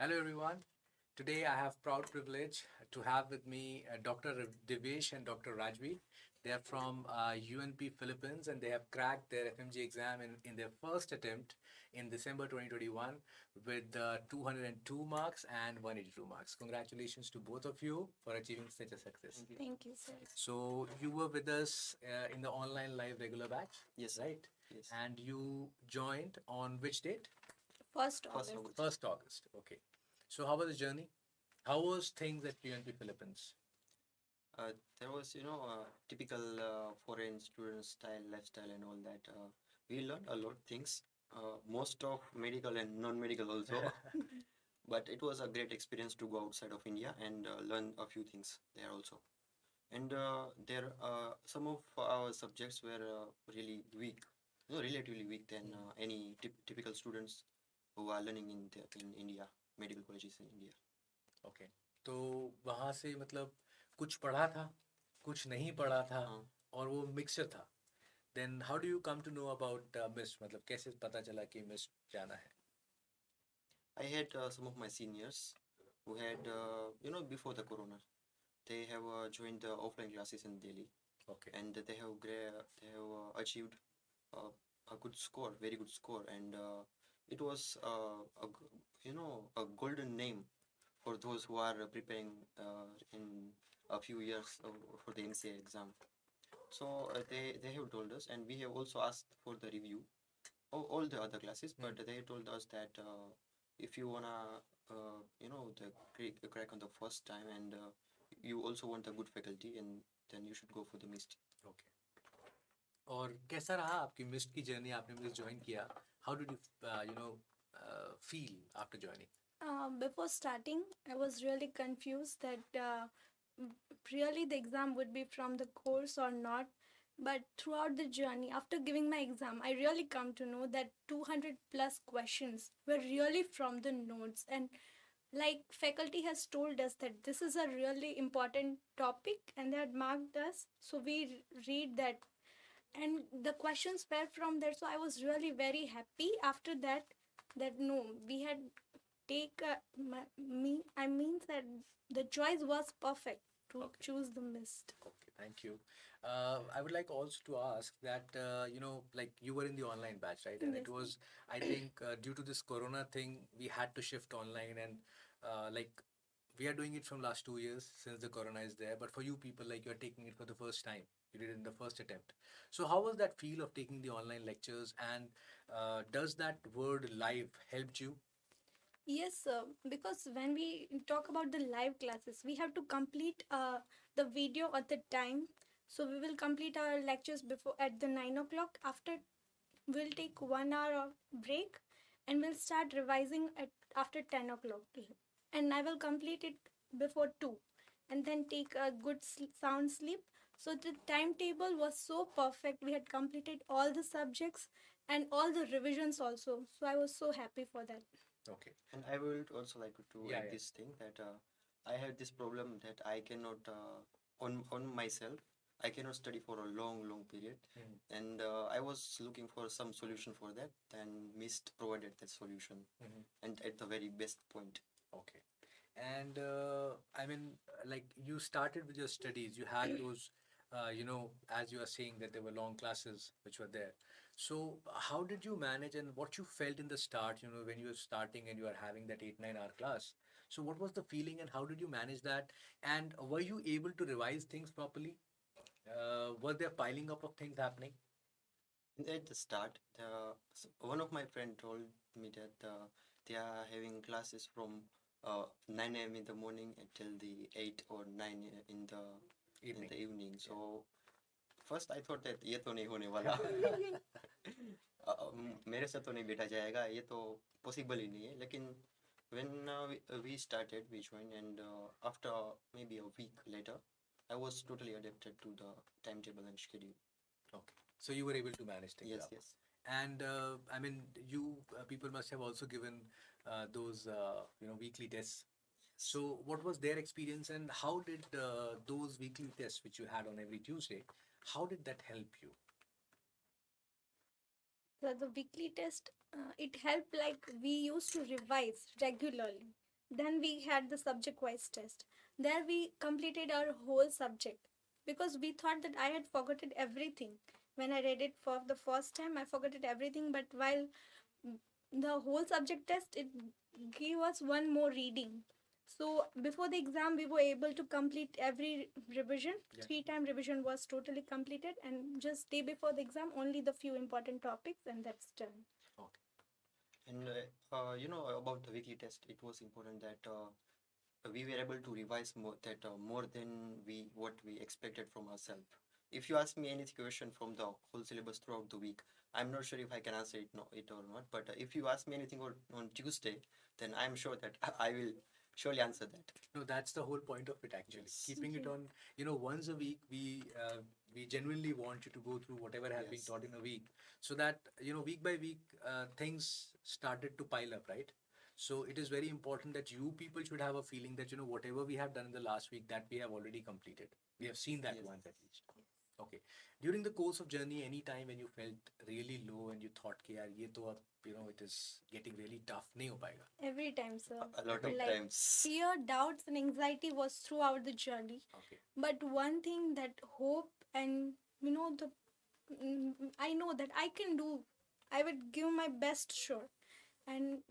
Hello, everyone. Today, I have proud privilege to have with me Dr. Devesh and Dr. Rajvi. They are from UNP Philippines, and they have cracked their FMG exam in their first attempt in December 2021 with 202 marks and 182 marks. Congratulations to both of you for achieving such a success. Thank you, sir. So you were with us in the online live regular batch, Yes. right? Yes. And you joined on which date? First First August. August. 1st August. Okay. So how was the journey? How was things at UNP Philippines? There was, typical foreign student style, lifestyle, and all that. We learned a lot of things, most of medical and non-medical also. But it was a great experience to go outside of India and learn a few things there also. And there, some of our subjects were really weak, relatively weak than any typical students who are learning in India, medical colleges in India. Okay तो वहाँ से मतलब कुछ पढ़ा था कुछ नहीं पढ़ा था हाँ. और वो मिक्सचर था then how do you come to know about mist मतलब कैसे पता चला कि मिस्ट जाना है I had some of my seniors who had, before the corona, they have joined the offline classes in Delhi, okay and they have achieved uh, a good score, very good score, and it was a golden name for those who are preparing in a few years for the NCA exam. So they have told us, and we have also asked for the review all the other classes, but they told us that if you wanna the crack on the first time, and you also want a good faculty, and then you should go for the mist. Okay और कैसा रहा आपकी mist की journey आपने mist join किया how did you feel after joining Before starting, I was really confused that really the exam would be from the course or not. But throughout the journey, after giving my exam, I really come to know that 200 plus questions were really from the notes. And like faculty has told us that this is a really important topic and they had marked us. So we read that and the questions were from there, so I was really very happy after that that no, we had take me I mean that the choice was perfect to Okay. choose the mist. Okay, thank you. I would like also to ask that like you were in the online batch, right? And it Yes. was, I think, due to this Corona thing, we had to shift online, and like we are doing it from last 2 years since the Corona is there. But for you people, like you're taking it for the first time. You did it in the first attempt. So how was that feel of taking the online lectures, and does that word live helped you? Yes, because when we talk about the live classes, we have to complete the video at the time. So we will complete our lectures before at the 9 o'clock. After we'll take 1 hour of break, and we'll start revising at after 10 o'clock. And I will complete it before 2, and then take a good sound sleep. So the timetable was so perfect. We had completed all the subjects and all the revisions also. So I was so happy for that. Okay. And I would also like to Yeah, add yeah. this thing that I have this problem that I cannot on myself. I cannot study for a long period, and I was looking for some solution for that, and MIST provided that solution, and at the very best point. Okay. And I mean, like you started with your studies, you had those, as you are saying that there were long classes which were there. So how did you manage and what you felt in the start, when you were starting and you are having that 8, 9 hour class? So what was the feeling and how did you manage that? And were you able to revise things properly? Were there piling up of things happening? At the start, one of my friend told me that they are having classes from 9 a.m. in the morning until the 8 or 9 in the Evening. evening. So first I thought that ये तो नहीं होने वाला मेरे से तो नहीं बैठा जाएगा ये तो possible ही नहीं है लेकिन when we started we joined and after maybe a week later I was totally adapted to the timetable and schedule. Okay. So you were able to manage things Yes, up. yes. And I mean, you people must have also given those weekly tests. So what was their experience, and how did those weekly tests which you had on every Tuesday, how did that help you? So the weekly test, it helped like we used to revise regularly. Then we had the subject wise test. There we completed our whole subject because we thought that I had forgotten everything. When I read it for the first time, I forgot everything. But while the whole subject test, it gave us one more reading. So before the exam, we were able to complete every revision. Yeah. 3 time revision was totally completed, and just day before the exam, only the few important topics, and that's done. Okay. And about the weekly test, it was important that we were able to revise more than what we expected from ourselves. If you ask me any question from the whole syllabus throughout the week, I'm not sure if I can answer it or not. But if you ask me anything on Tuesday, then I'm sure that I will surely answer that. No, that's the whole point of it actually. Yes. Keeping it Yeah. on, once a week, we genuinely want you to go through whatever has been Yes. taught in a week, so that week by week things started to pile up, right? So it is very important that you people should have a feeling that whatever we have done in the last week, that we have already completed. We have seen that Yes. once at least. Okay. During the course of journey, any time when you felt really low and you thought, कि यार ये तो अब it is getting really tough, नहीं हो पाएगा. Every time, sir. A lot of Like, times. fear, doubts, and anxiety was throughout the journey. Okay. But one thing, that hope, and I know that I can do. I would give my best, sure, and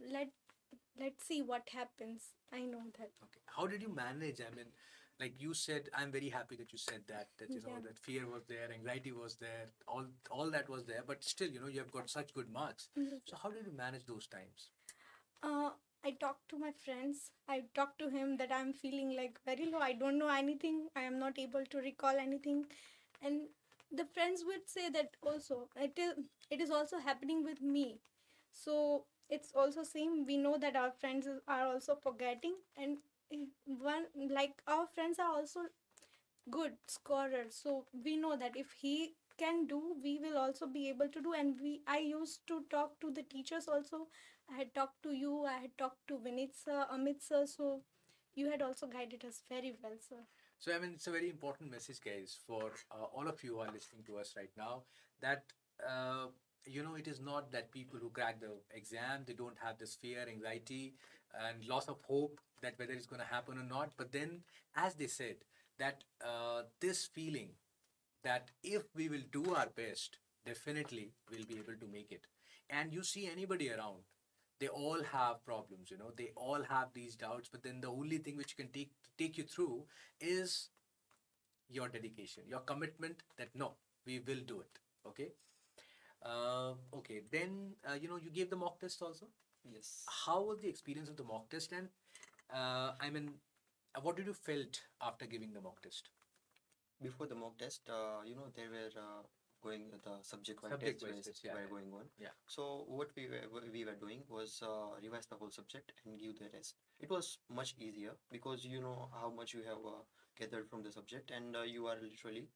let's see what happens. I know that. Okay. How did you manage? I mean, like you said, I'm very happy that you said that Yeah. that fear was there, anxiety was there, all that was there, but still, you have got such good marks. Yes. So how did you manage those times? I talked to my friends. I talked to him that I'm feeling like very low. I don't know anything. I am not able to recall anything, and the friends would say that also it is also happening with me. So it's also same. We know that our friends are also forgetting, and one, like, our friends are also good scorer, so we know that if he can do, we will also be able to do. And I used to talk to the teachers also. I had talked to you, I had talked to Vinit sir, Amit sir, so you had also guided us very well, sir. So I mean, it's a very important message, guys, for all of you who are listening to us right now. That it is not that people who crack the exam, they don't have this fear, anxiety, and loss of hope that whether it's going to happen or not. But then, as they said, that this feeling that if we will do our best, definitely we'll be able to make it. And you see anybody around, they all have problems, they all have these doubts, but then the only thing which can take you through is your dedication, your commitment that no, we will do it. Okay. Okay. Then you gave the mock test also. Yes. How was the experience of the mock test, and I mean, what did you felt after giving the mock test? Before the mock test, there were going the subject-wise Subject tests wise test, yeah, were yeah. going on. Yeah. So what we were doing was revise the whole subject and give the test. It was much easier because you know how much you have gathered from the subject, and you are literally,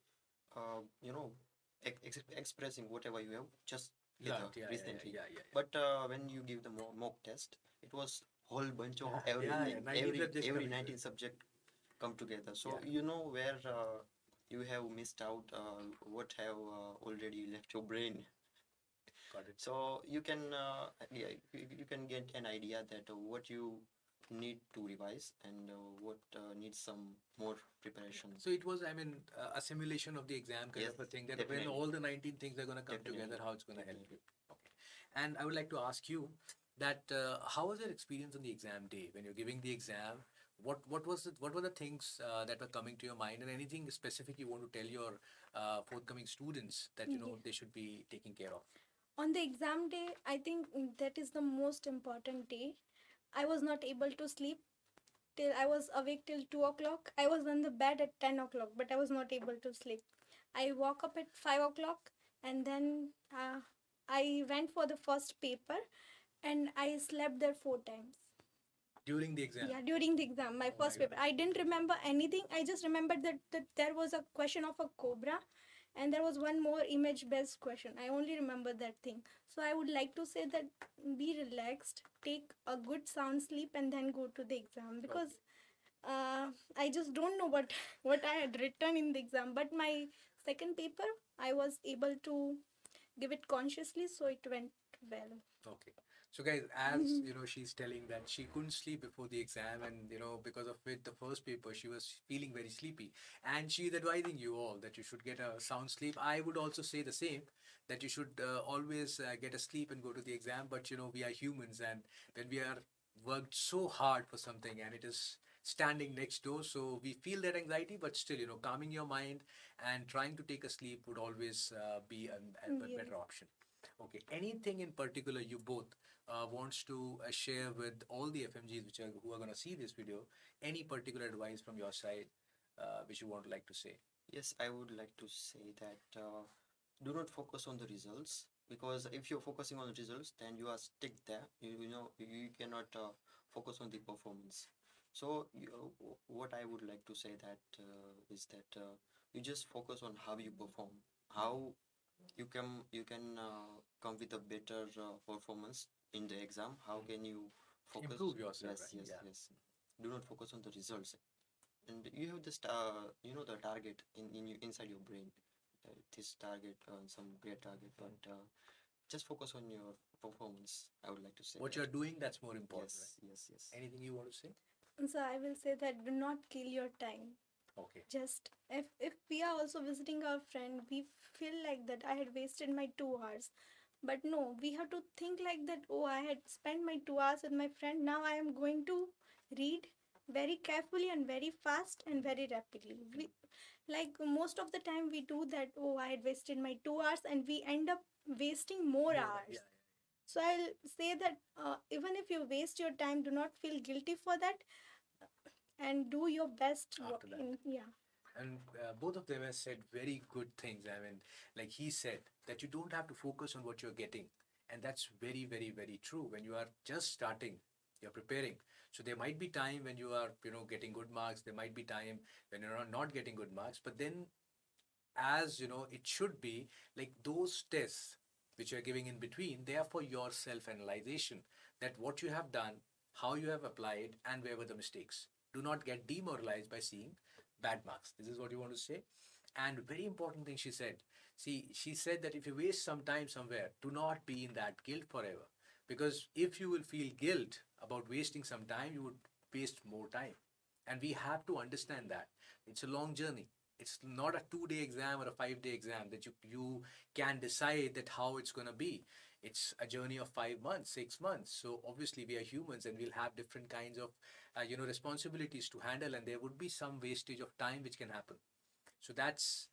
expressing whatever you have just Learned, gathered yeah, recently. yeah, yeah, yeah. But when you give the mock test, it was whole bunch of Yeah, every yeah, yeah, 19 subjects every coming 19 through. subject come together. So Yeah. you know where you have missed out, what have already left your brain. Got it. So you can you can get an idea that what you need to revise and what needs some more preparation. So it was, I mean, a simulation of the exam kind Yes, of a thing, that when definitely. all the 19 things are going to come Definitely, together, how it's going to help you. definitely. Okay. And I would like to ask you that how was your experience on the exam day when you're giving the exam? What were the things that were coming to your mind, and anything specific you want to tell your forthcoming students that Yeah. they should be taking care of? On the exam day, I think that is the most important day. I was not able to sleep till I was awake till 2 o'clock. I was on the bed at 10 o'clock, but I was not able to sleep. I woke up at 5 o'clock, and then I went for the first paper, and I slept there 4 times. During the exam? Yeah, during the exam, my Oh my first paper. I didn't remember anything. I just remembered that there was a question of a cobra, and there was one more image based question. I only remember that thing. So I would like to say that be relaxed, take a good sound sleep, and then go to the exam, because I just don't know what what I had written in the exam. But my second paper, I was able to give it consciously, so it went well. Okay. So guys, as you know, she's telling that she couldn't sleep before the exam, and because of it, the first paper she was feeling very sleepy, and she's advising you all that you should get a sound sleep. I would also say the same, that you should always get a sleep and go to the exam. But we are humans, and when we are worked so hard for something and it is standing next door, so we feel that anxiety. But still, calming your mind and trying to take a sleep would always be a Yes. better option. Okay, anything in particular you both wants to share with all the FMGs who are going to see this video? Any particular advice from your side which you want to like to say? Yes, I would like to say that do not focus on the results, because if you're focusing on the results, then you are stick there. You cannot focus on the performance. So what I would like to say that is that you just focus on how you perform, how you can come with a better performance in the exam. How can you focus? Improve yourself, Yes, right? yes, Yeah. yes. Do not focus on the results, and you have this the target inside your brain, this target, some great target, but just focus on your performance, I would like to say What that. you're doing, that's more important, Yes, yes, yes. right? Anything you want to say? So I will say that do not kill your time. Okay. Just if we are also visiting our friend, we feel like that I had wasted my 2 hours. But no, we have to think like that, oh, I had spent my 2 hours with my friend. Now I am going to read very carefully and very fast and very rapidly. We like most of the time we do that, oh, I had wasted my 2 hours, and we end up wasting more More, hours. yeah. So I'll say that even if you waste your time, do not feel guilty for that, and do your best After that. yeah. And both of them have said very good things. I mean, like he said, that you don't have to focus on what you're getting. And that's very, very, very true. When you are just starting, you're preparing. So there might be time when you are, getting good marks. There might be time when you're not getting good marks. But then, as it should be, like those tests which you're giving in between, they are for your self-analyzation, that what you have done, how you have applied, and where were the mistakes. Do not get demoralized by seeing bad marks. This is what you want to say. And very important thing she said. See, she said that if you waste some time somewhere, do not be in that guilt forever. Because if you will feel guilt about wasting some time, you would waste more time. And we have to understand that it's a long journey. It's not a 2 day exam or a 5 day exam that you can decide that how it's going to be. It's a journey of 5 months, 6 months. So obviously we are humans and we'll have different kinds of responsibilities to handle, and there would be some wastage of time which can happen. So that's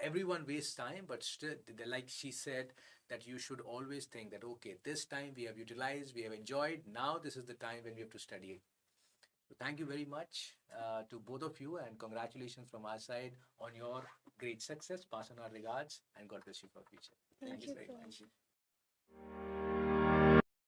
everyone wastes time, but still, like she said, that you should always think that okay, this time we have utilized, we have enjoyed. Now this is the time when we have to study. So thank you very much to both of you, and congratulations from our side on your great success. Pass on our regards, and God bless you for future. Thank Thank you you very so much. much.